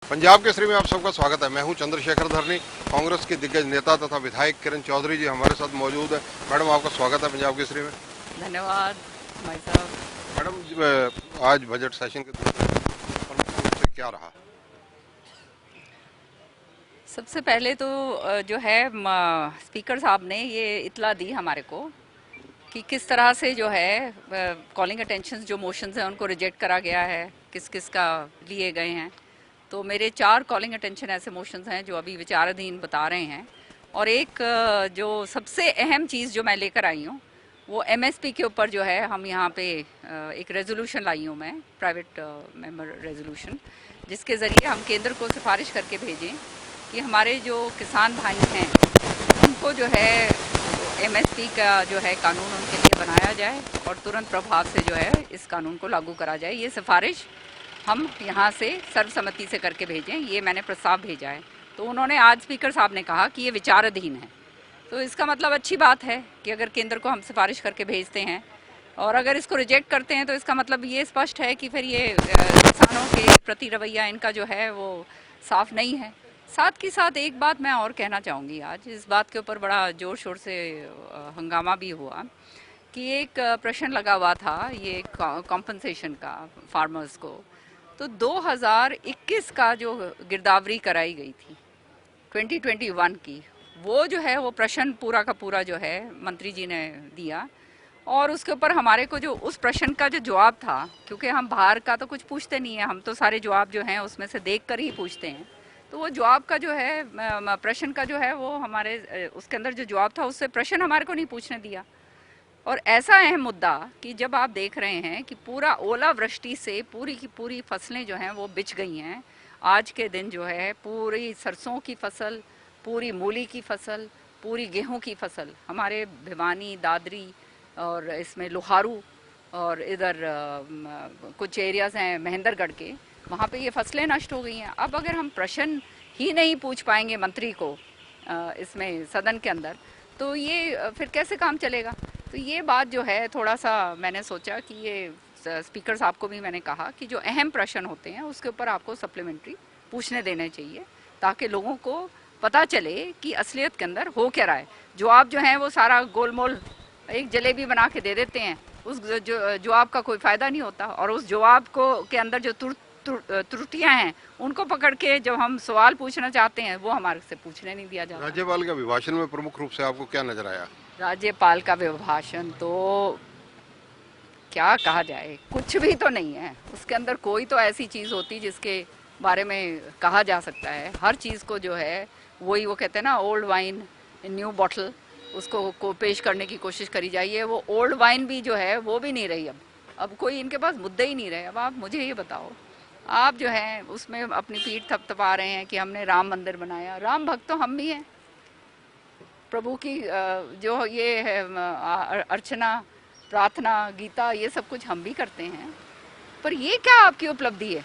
पंजाब केसरी में आप सबका स्वागत है। मैं हूं चंद्रशेखर धरनी। कांग्रेस के दिग्गज नेता तथा विधायक किरण चौधरी जी हमारे साथ मौजूद है। मैडम, आपका स्वागत है पंजाब केसरी में। धन्यवाद भाई साहब। मैडम, आज बजट सेशन के दूसरे प्रमुख रूप से क्या रहा? सबसे पहले तो जो है स्पीकर साहब ने ये इत्तला दी हमारे को कि किस तरह से जो है कॉलिंग अटेंशन जो मोशंस हैं उनको रिजेक्ट करा गया है, किस किस का लिए गए हैं। तो मेरे 4 कॉलिंग अटेंशन ऐसे मोशंस हैं जो अभी विचाराधीन बता रहे हैं। और एक जो सबसे अहम चीज़ जो मैं लेकर आई हूँ वो एमएसपी के ऊपर जो है हम यहाँ पे एक रेजोल्यूशन लाई हूँ मैं, प्राइवेट मेंबर रेजोल्यूशन, जिसके ज़रिए हम केंद्र को सिफारिश करके भेजें कि हमारे जो किसान भाई हैं उनको जो है एमएसपी का जो है कानून उनके लिए बनाया जाए और तुरंत प्रभाव से जो है इस कानून को लागू करा जाए। ये सिफारिश हम यहाँ से सर्वसम्मति से करके भेजें, ये मैंने प्रस्ताव भेजा है। तो उन्होंने आज स्पीकर साहब ने कहा कि ये विचाराधीन है। तो इसका मतलब अच्छी बात है कि अगर केंद्र को हम सिफारिश करके भेजते हैं और अगर इसको रिजेक्ट करते हैं तो इसका मतलब ये स्पष्ट है कि फिर ये किसानों के प्रति रवैया इनका जो है वो साफ नहीं है। साथ ही साथ एक बात मैं और कहना चाहूँगी, आज इस बात के ऊपर बड़ा ज़ोर शोर से हंगामा भी हुआ कि एक प्रश्न लगा हुआ था ये कॉम्पनसेशन का फार्मर्स को। तो 2021 का जो गिरदावरी कराई गई थी 2021 की, वो जो है वो प्रश्न पूरा का पूरा जो है मंत्री जी ने दिया। और उसके ऊपर हमारे को जो उस प्रश्न का जो जवाब था, क्योंकि हम बाहर का तो कुछ पूछते नहीं है, हम तो सारे जवाब जो हैं उसमें से देख कर ही पूछते हैं। तो वो जवाब का जो है प्रश्न का जो है वो हमारे उसके अंदर जो जवाब था उससे प्रश्न हमारे को नहीं पूछने दिया। और ऐसा अहम मुद्दा कि जब आप देख रहे हैं कि पूरा ओलावृष्टि से पूरी की पूरी फसलें जो हैं वो बिछ गई हैं। आज के दिन जो है पूरी सरसों की फसल, पूरी मूली की फसल, पूरी गेहूं की फसल हमारे भिवानी, दादरी और इसमें लोहारू और इधर कुछ एरियाज़ हैं महेंद्रगढ़ के, वहाँ पे ये फसलें नष्ट हो गई हैं। अब अगर हम प्रश्न ही नहीं पूछ पाएंगे मंत्री को इसमें सदन के अंदर, तो ये फिर कैसे काम चलेगा। तो ये बात जो है थोड़ा सा मैंने सोचा कि ये स्पीकर साहब को भी मैंने कहा कि जो अहम प्रश्न होते हैं उसके ऊपर आपको सप्लीमेंट्री पूछने देने चाहिए, ताकि लोगों को पता चले कि असलियत के अंदर हो क्या रहा है। जवाब जो है वो सारा गोलमोल एक जलेबी बना के दे देते हैं, उस जवाब का कोई फ़ायदा नहीं होता। और उस जवाब को के अंदर जो त्रुटियां हैं उनको पकड़ के जब हम सवाल पूछना चाहते हैं वो हमारे से पूछने नहीं दिया जाता। राज्यपाल के अभिभाषण में प्रमुख रूप से आपको क्या नजर आया? राज्यपाल का अभिभाषण तो क्या कहा जाए, कुछ भी तो नहीं है उसके अंदर। कोई तो ऐसी चीज़ होती जिसके बारे में कहा जा सकता है। हर चीज़ को जो है वही वो कहते हैं ना, old wine in new bottle, उसको को पेश करने की कोशिश करी जाइए। वो ओल्ड वाइन भी जो है वो भी नहीं रही। अब कोई इनके पास मुद्दे ही नहीं रहे। अब आप मुझे ये बताओ, आप जो है उसमें अपनी पीठ थपथपा रहे हैं कि हमने राम मंदिर बनाया। राम भक्त तो हम भी हैं। प्रभु की जो ये है अर्चना, प्रार्थना, गीता, ये सब कुछ हम भी करते हैं। पर ये क्या आपकी उपलब्धि है?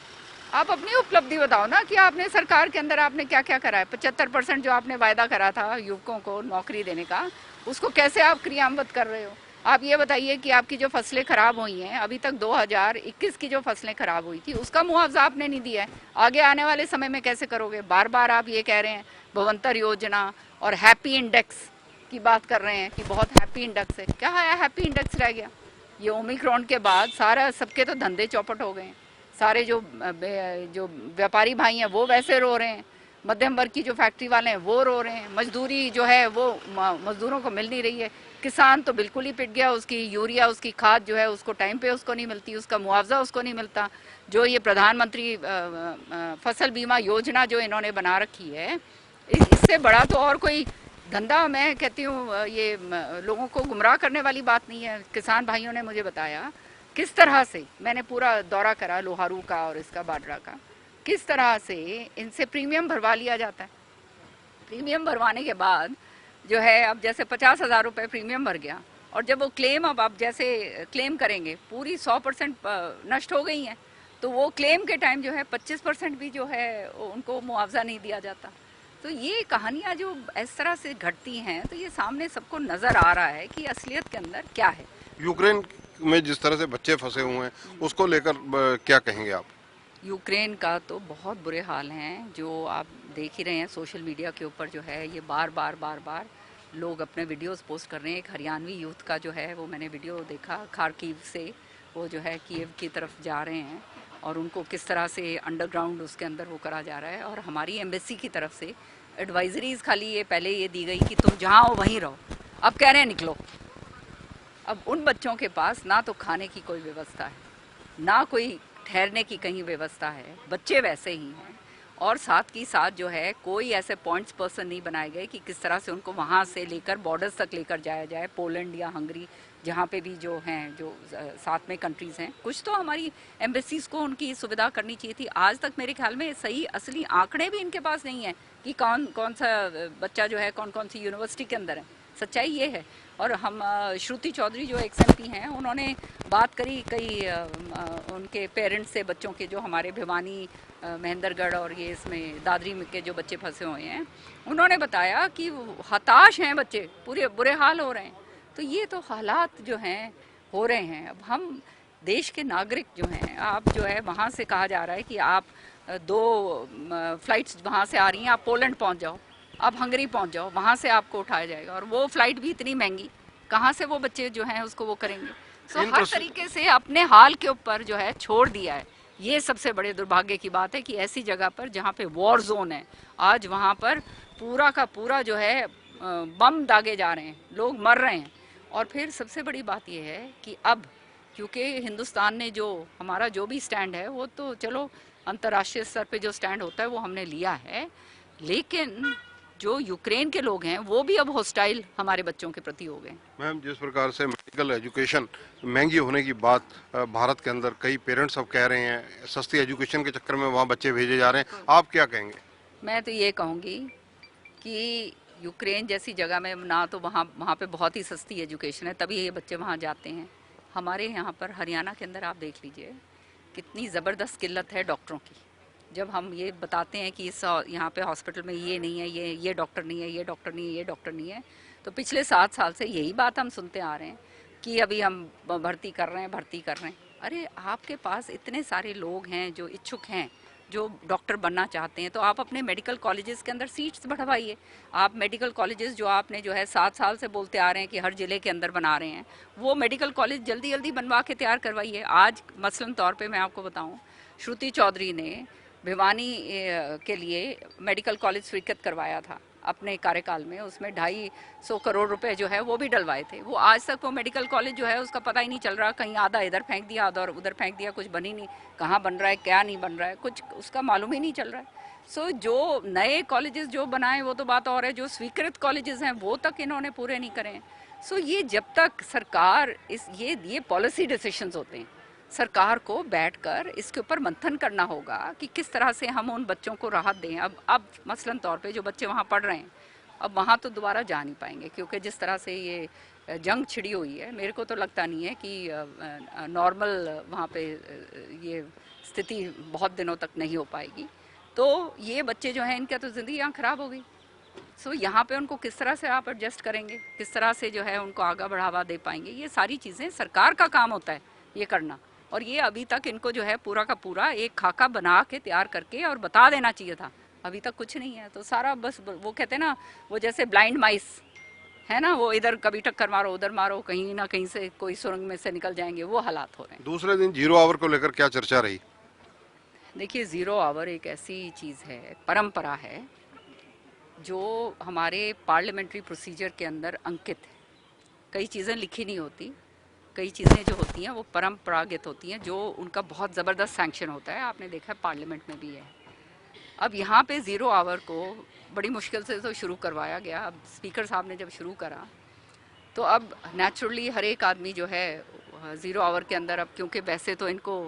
आप अपनी उपलब्धि बताओ ना कि आपने सरकार के अंदर आपने क्या क्या करा है। 75% जो आपने वायदा करा था युवकों को नौकरी देने का, उसको कैसे आप क्रियान्वित कर रहे हो? आप ये बताइए कि आपकी जो फसलें खराब हुई हैं अभी तक, 2021 की जो फसलें खराब हुई थी उसका मुआवजा आपने नहीं दिया है। आगे आने वाले समय में कैसे करोगे? बार बार आप ये कह रहे हैं भवंतर योजना और हैप्पी इंडेक्स की बात कर रहे हैं कि बहुत हैप्पी इंडेक्स है। क्या है हैप्पी इंडेक्स रह गया? ये ओमिक्रॉन के बाद सारा सबके तो धंधे चौपट हो गए हैं। सारे जो व्यापारी भाई हैं वो वैसे रो रहे हैं, मध्यम वर्ग की जो फैक्ट्री वाले हैं वो रो रहे हैं, मजदूरी जो है वो मजदूरों को मिल नहीं रही है, किसान तो बिल्कुल ही पिट गया। उसकी यूरिया, उसकी खाद जो है उसको टाइम पे उसको नहीं मिलती, उसका मुआवजा उसको नहीं मिलता। जो ये प्रधानमंत्री फसल बीमा योजना जो इन्होंने बना रखी है, इससे बड़ा तो और कोई धंधा मैं कहती हूँ ये लोगों को गुमराह करने वाली बात नहीं है। किसान भाइयों ने मुझे बताया किस तरह से, मैंने पूरा दौरा करा लोहारू का और इसका बाडरा का, किस तरह से इनसे प्रीमियम भरवा लिया जाता है। प्रीमियम भरवाने के बाद जो है अब जैसे 50,000 रुपये प्रीमियम भर गया, और जब वो क्लेम अब आप जैसे क्लेम करेंगे पूरी 100% नष्ट हो गई हैं, तो वो क्लेम के टाइम जो है 25% भी जो है उनको मुआवजा नहीं दिया जाता। तो ये कहानियाँ जो इस तरह से घटती हैं, तो ये सामने सबको नज़र आ रहा है कि असलियत के अंदर क्या है। यूक्रेन में जिस तरह से बच्चे फंसे हुए हैं उसको लेकर क्या कहेंगे आप? यूक्रेन का तो बहुत बुरे हाल हैं, जो आप देख ही रहे हैं सोशल मीडिया के ऊपर जो है ये बार बार बार बार लोग अपने वीडियोस पोस्ट कर रहे हैं। एक हरियाणवी यूथ का जो है वो मैंने वीडियो देखा, खारकीव से वो जो है कीव की तरफ जा रहे हैं और उनको किस तरह से अंडरग्राउंड उसके अंदर वो करा जा रहा है। और हमारी एम्बेसी की तरफ से एडवाइजरीज खाली ये पहले ये दी गई कि तुम जहाँ हो वहीं रहो, अब कह रहे हैं निकलो। अब उन बच्चों के पास ना तो खाने की कोई व्यवस्था है, ना कोई ठहरने की कहीं व्यवस्था है, बच्चे वैसे ही हैं। और साथ की साथ जो है कोई ऐसे पॉइंट्स पर्सन नहीं बनाए गए कि किस तरह से उनको वहाँ से लेकर बॉर्डर्स तक लेकर जाया जाए, पोलैंड या हंगरी जहाँ पे भी जो हैं, जो साथ में कंट्रीज़ हैं। कुछ तो हमारी एम्बेसीज को उनकी सुविधा करनी चाहिए थी। आज तक मेरे ख्याल में सही असली आंकड़े भी इनके पास नहीं है कि कौन कौन सा बच्चा जो है कौन कौन सी यूनिवर्सिटी के अंदर है। सच्चाई ये है। और हम श्रुति चौधरी जो एक्स-एम-पी हैं, उन्होंने बात करी कई उनके पेरेंट्स से, बच्चों के जो हमारे भिवानी, महेंद्रगढ़ और ये इसमें दादरी में के जो बच्चे फंसे हुए हैं, उन्होंने बताया कि हताश हैं बच्चे, पूरे बुरे हाल हो रहे हैं। तो ये तो हालात जो हैं हो रहे हैं। अब हम देश के नागरिक जो हैं, आप जो है वहाँ से कहा जा रहा है कि आप 2 फ्लाइट्स वहाँ से आ रही हैं, आप पोलैंड पहुँच जाओ, आप हंगरी पहुँच जाओ, वहाँ से आपको उठाया जाएगा। और वो फ्लाइट भी इतनी महंगी, कहाँ से वो बच्चे जो हैं उसको वो करेंगे। सो हर तरीके से अपने हाल के ऊपर जो है छोड़ दिया है। ये सबसे बड़े दुर्भाग्य की बात है कि ऐसी जगह पर जहाँ पे वॉर जोन है, आज वहाँ पर पूरा का पूरा जो है बम दागे जा रहे हैं, लोग मर रहे हैं। और फिर सबसे बड़ी बात यह है कि अब क्योंकि हिंदुस्तान ने जो हमारा जो भी स्टैंड है, वो तो चलो अंतर्राष्ट्रीय स्तर पे जो स्टैंड होता है वो हमने लिया है, लेकिन जो यूक्रेन के लोग हैं वो भी अब हॉस्टाइल हमारे बच्चों के प्रति हो गए। मैम, जिस प्रकार से मेडिकल एजुकेशन महंगी होने की बात भारत के अंदर कई पेरेंट्स अब कह रहे हैं, सस्ती एजुकेशन के चक्कर में वहाँ बच्चे भेजे जा रहे हैं, आप क्या कहेंगे? मैं तो ये कहूँगी कि यूक्रेन जैसी जगह में ना तो वहाँ पे बहुत ही सस्ती एजुकेशन है, तभी ये बच्चे वहाँ जाते हैं। हमारे यहाँ पर हरियाणा के अंदर आप देख लीजिए कितनी ज़बरदस्त किल्लत है डॉक्टरों की। जब हम ये बताते हैं कि इस यहाँ पे हॉस्पिटल में ये नहीं है, ये डॉक्टर नहीं है, ये डॉक्टर नहीं है, ये डॉक्टर नहीं है, तो पिछले 7 साल से यही बात हम सुनते आ रहे हैं कि अभी हम भर्ती कर रहे हैं, भर्ती कर रहे हैं। अरे आपके पास इतने सारे लोग हैं जो इच्छुक हैं, जो डॉक्टर बनना चाहते हैं, तो आप अपने मेडिकल कॉलेजेस के अंदर सीट्स बढ़वाइए। आप मेडिकल कॉलेजेस जो आपने जो है 7 साल से बोलते आ रहे हैं कि हर ज़िले के अंदर बना रहे हैं, वो मेडिकल कॉलेज जल्दी जल्दी बनवा के तैयार करवाइए। आज मसलन तौर पे मैं आपको बताऊं, श्रुति चौधरी ने भिवानी के लिए मेडिकल कॉलेज स्वीकृत करवाया था अपने कार्यकाल में, उसमें 250 करोड़ रुपए जो है वो भी डलवाए थे। वो आज तक वो मेडिकल कॉलेज जो है उसका पता ही नहीं चल रहा, कहीं आधा इधर फेंक दिया, आधा उधर फेंक दिया, कुछ बनी नहीं, कहाँ बन रहा है क्या नहीं बन रहा है, कुछ उसका मालूम ही नहीं चल रहा है। सो जो नए कॉलेजेस जो बनाए वो तो बात और है, जो स्वीकृत कॉलेजेस हैं वो तक इन्होंने पूरे नहीं करे हैं। सो ये जब तक सरकार ये पॉलिसी डिसीजंस होते हैं, सरकार को बैठकर इसके ऊपर मंथन करना होगा कि किस तरह से हम उन बच्चों को राहत दें। अब मसलन तौर पे जो बच्चे वहाँ पढ़ रहे हैं, अब वहाँ तो दोबारा जा नहीं पाएंगे, क्योंकि जिस तरह से ये जंग छिड़ी हुई है, मेरे को तो लगता नहीं है कि नॉर्मल वहाँ पे ये स्थिति बहुत दिनों तक नहीं हो पाएगी। तो ये बच्चे जो हैं इनका तो ज़िंदगी यहाँ ख़राब हो गई। सो यहाँ पे उनको किस तरह से आप एडजस्ट करेंगे, किस तरह से जो है उनको आगे बढ़ावा दे पाएंगे, ये सारी चीज़ें सरकार का काम होता है ये करना। और ये अभी तक इनको जो है पूरा का पूरा एक खाका बना के तैयार करके और बता देना चाहिए था, अभी तक कुछ नहीं है। तो सारा बस वो कहते हैं ना, वो जैसे ब्लाइंड माइस है ना, वो इधर कभी टक्कर मारो उधर मारो, कहीं ना कहीं से कोई सुरंग में से निकल जाएंगे, वो हालात हो रहे हैं। दूसरे दिन जीरो आवर को लेकर क्या चर्चा रही? देखिए, ज़ीरो आवर एक ऐसी चीज़ है, परंपरा है, जो हमारे पार्लियामेंट्री प्रोसीजर के अंदर अंकित है। कई चीज़ें लिखी नहीं होती, कई चीज़ें जो होती हैं वो परंपरागत होती हैं, जो उनका बहुत ज़बरदस्त सैंक्शन होता है। आपने देखा है पार्लियामेंट में भी है। अब यहाँ पे ज़ीरो आवर को बड़ी मुश्किल से तो शुरू करवाया गया। अब स्पीकर साहब ने जब शुरू करा तो अब नेचुरली हर एक आदमी जो है ज़ीरो आवर के अंदर, अब क्योंकि वैसे तो इनको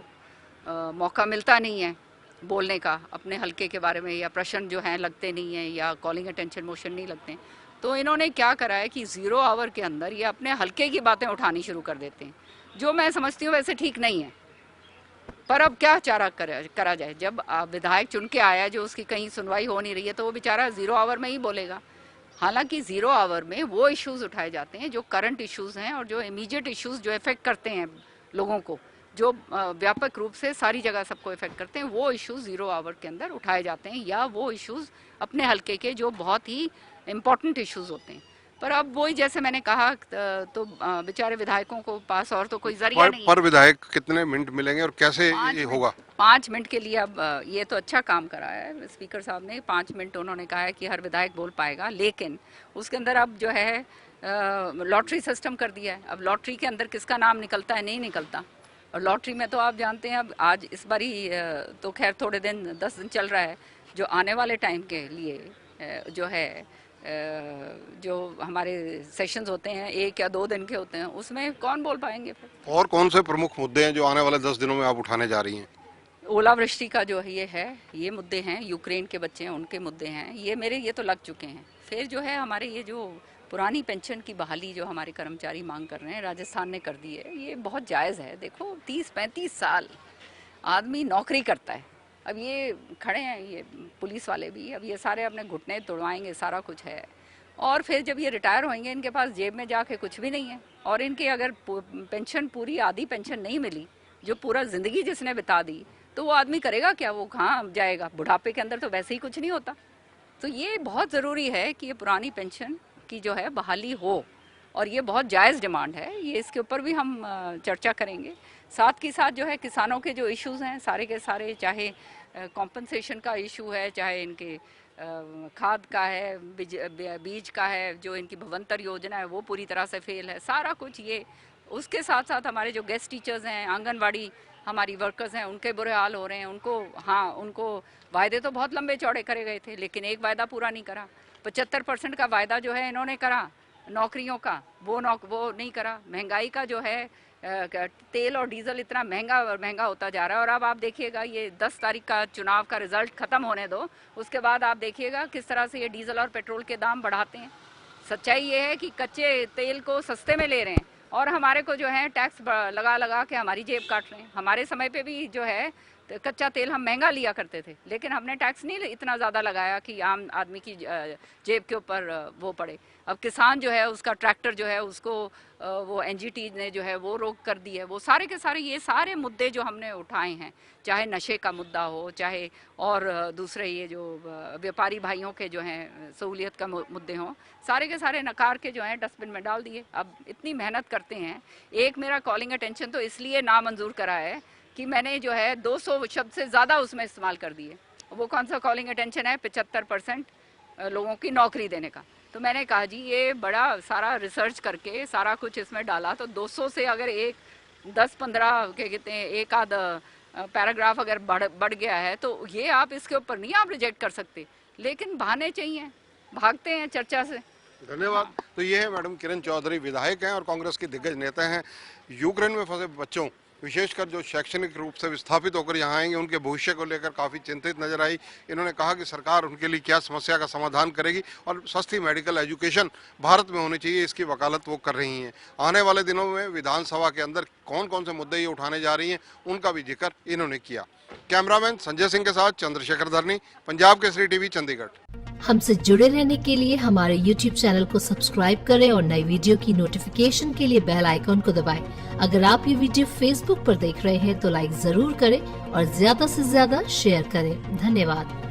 मौका मिलता नहीं है बोलने का अपने हल्के के बारे में, या प्रश्न जो हैं लगते नहीं हैं, या कॉलिंग अटेंशन मोशन नहीं लगते हैं, तो इन्होंने क्या करा है कि ज़ीरो आवर के अंदर ये अपने हल्के की बातें उठानी शुरू कर देते हैं, जो मैं समझती हूँ वैसे ठीक नहीं है। पर अब क्या चारा करा जाए, जब विधायक चुन के आया जो उसकी कहीं सुनवाई हो नहीं रही है, तो वो बेचारा ज़ीरो आवर में ही बोलेगा। हालांकि ज़ीरो आवर में वो इश्यूज़ उठाए जाते हैं जो करंट इश्यूज़ हैं और जो इमीडिएट इश्यूज़ जो इफ़ेक्ट करते हैं लोगों को, जो व्यापक रूप से सारी जगह सबको इफेक्ट करते हैं, वो इश्यूज 0 आवर के अंदर उठाए जाते हैं, या वो इश्यूज अपने हल्के के जो बहुत ही इम्पोर्टेंट इश्यूज होते हैं। पर अब वही जैसे मैंने कहा, तो बेचारे विधायकों को पास और तो कोई जरिया नहीं है। पर विधायक कितने मिनट मिलेंगे और कैसे ये होगा? 5 मिनट के लिए। अब ये तो अच्छा काम करा है स्पीकर साहब ने, 5 मिनट उन्होंने कहा है कि हर विधायक बोल पाएगा, लेकिन उसके अंदर अब जो है लॉटरी सिस्टम कर दिया है। अब लॉटरी के अंदर किसका नाम निकलता है, नहीं निकलता। और लॉटरी में तो आप जानते हैं, अब आज इस बारी तो खैर थोड़े दिन 10 दिन चल रहा है, जो आने वाले टाइम के लिए जो है जो हमारे सेशंस होते हैं 1 या 2 दिन के होते हैं, उसमें कौन बोल पाएंगे फिर? और कौन से प्रमुख मुद्दे हैं जो आने वाले 10 दिनों में आप उठाने जा रही हैं? ओलावृष्टि का जो है ये मुद्दे हैं, यूक्रेन के बच्चे हैं उनके मुद्दे हैं, ये तो लग चुके हैं। फिर जो है हमारे ये जो पुरानी पेंशन की बहाली जो हमारे कर्मचारी मांग कर रहे हैं, राजस्थान ने कर दी है, ये बहुत जायज़ है। देखो 30-35 साल आदमी नौकरी करता है, अब ये खड़े हैं ये पुलिस वाले भी, अब ये सारे अपने घुटने तोड़वाएंगे, सारा कुछ है, और फिर जब ये रिटायर होंगे इनके पास जेब में जाके कुछ भी नहीं है, और इनके अगर पेंशन पूरी आधी पेंशन नहीं मिली, जो पूरा ज़िंदगी जिसने बिता दी, तो वो आदमी करेगा क्या? वो कहाँ जाएगा? बुढ़ापे के अंदर तो वैसे ही कुछ नहीं होता। तो ये बहुत ज़रूरी है कि ये पुरानी पेंशन की जो है बहाली हो, और ये बहुत जायज़ डिमांड है, ये इसके ऊपर भी हम चर्चा करेंगे। साथ के साथ जो है किसानों के जो इश्यूज़ हैं सारे के सारे, चाहे कॉम्पनसेशन का इशू है, चाहे इनके खाद का है, बीज का है, जो इनकी भवंतर योजना है वो पूरी तरह से फेल है, सारा कुछ ये। उसके साथ साथ हमारे जो गेस्ट टीचर्स हैं, आंगनवाड़ी हमारी वर्कर्स हैं, उनके बुरे हाल हो रहे हैं। उनको वायदे तो बहुत लंबे चौड़े करे गए थे, लेकिन एक वायदा पूरा नहीं करा। 75% का वायदा जो है इन्होंने करा नौकरियों का, वो नहीं करा। महंगाई का जो है तेल और डीजल इतना महंगा और महंगा होता जा रहा है, और अब आप देखिएगा ये 10 तारीख का चुनाव का रिजल्ट खत्म होने दो, उसके बाद आप देखिएगा किस तरह से ये डीजल और पेट्रोल के दाम बढ़ाते हैं। सच्चाई ये है कि कच्चे तेल को सस्ते में ले रहे हैं, और हमारे को जो है टैक्स लगा लगा के हमारी जेब काट रहे हैं। हमारे समय पे भी जो है तो कच्चा तेल हम महंगा लिया करते थे, लेकिन हमने टैक्स नहीं इतना ज़्यादा लगाया कि आम आदमी की जेब के ऊपर वो पड़े। अब किसान जो है उसका ट्रैक्टर जो है उसको वो एनजीटी ने जो है वो रोक कर दी है। वो सारे के सारे ये सारे मुद्दे जो हमने उठाए हैं, चाहे नशे का मुद्दा हो, चाहे और दूसरे ये जो व्यापारी भाइयों के जो हैं सहूलियत का मुद्दे हों, सारे के सारे नकार के जो हैं डस्टबिन में डाल दिए। अब इतनी मेहनत करते हैं। एक मेरा कॉलिंग अटेंशन तो इसलिए नामंजूर करा है कि मैंने जो है 200 शब्द से ज़्यादा उसमें इस्तेमाल कर दिए। वो कौन सा कॉलिंग अटेंशन है? 75% लोगों की नौकरी देने का। तो मैंने कहा जी ये बड़ा सारा रिसर्च करके सारा कुछ इसमें डाला, तो 200 से अगर 10-15 क्या कहते हैं एक आध पैराग्राफ अगर बढ़ गया है, तो ये आप इसके ऊपर नहीं आप रिजेक्ट कर सकते, लेकिन बहाने चाहिए, भागते हैं चर्चा से। धन्यवाद। तो ये है मैडम किरण चौधरी, विधायक हैं और कांग्रेस की दिग्गज नेता हैं। यूक्रेन में फंसे बच्चों, विशेषकर जो शैक्षणिक रूप से विस्थापित होकर यहाँ आएंगे, उनके भविष्य को लेकर काफ़ी चिंतित नजर आई। इन्होंने कहा कि सरकार उनके लिए क्या समस्या का समाधान करेगी, और सस्ती मेडिकल एजुकेशन भारत में होनी चाहिए, इसकी वकालत वो कर रही हैं। आने वाले दिनों में विधानसभा के अंदर कौन कौन से मुद्दे ये उठाने जा रही हैं, उनका भी जिक्र इन्होंने किया। कैमरामैन संजय सिंह के साथ चंद्रशेखर धरनी, पंजाब केसरी टीवी, चंडीगढ़। हमसे जुड़े रहने के लिए हमारे YouTube चैनल को सब्सक्राइब करें और नई वीडियो की नोटिफिकेशन के लिए बेल आइकॉन को दबाएं। अगर आप ये वीडियो Facebook पर देख रहे हैं तो लाइक जरूर करें और ज्यादा से ज्यादा शेयर करें। धन्यवाद।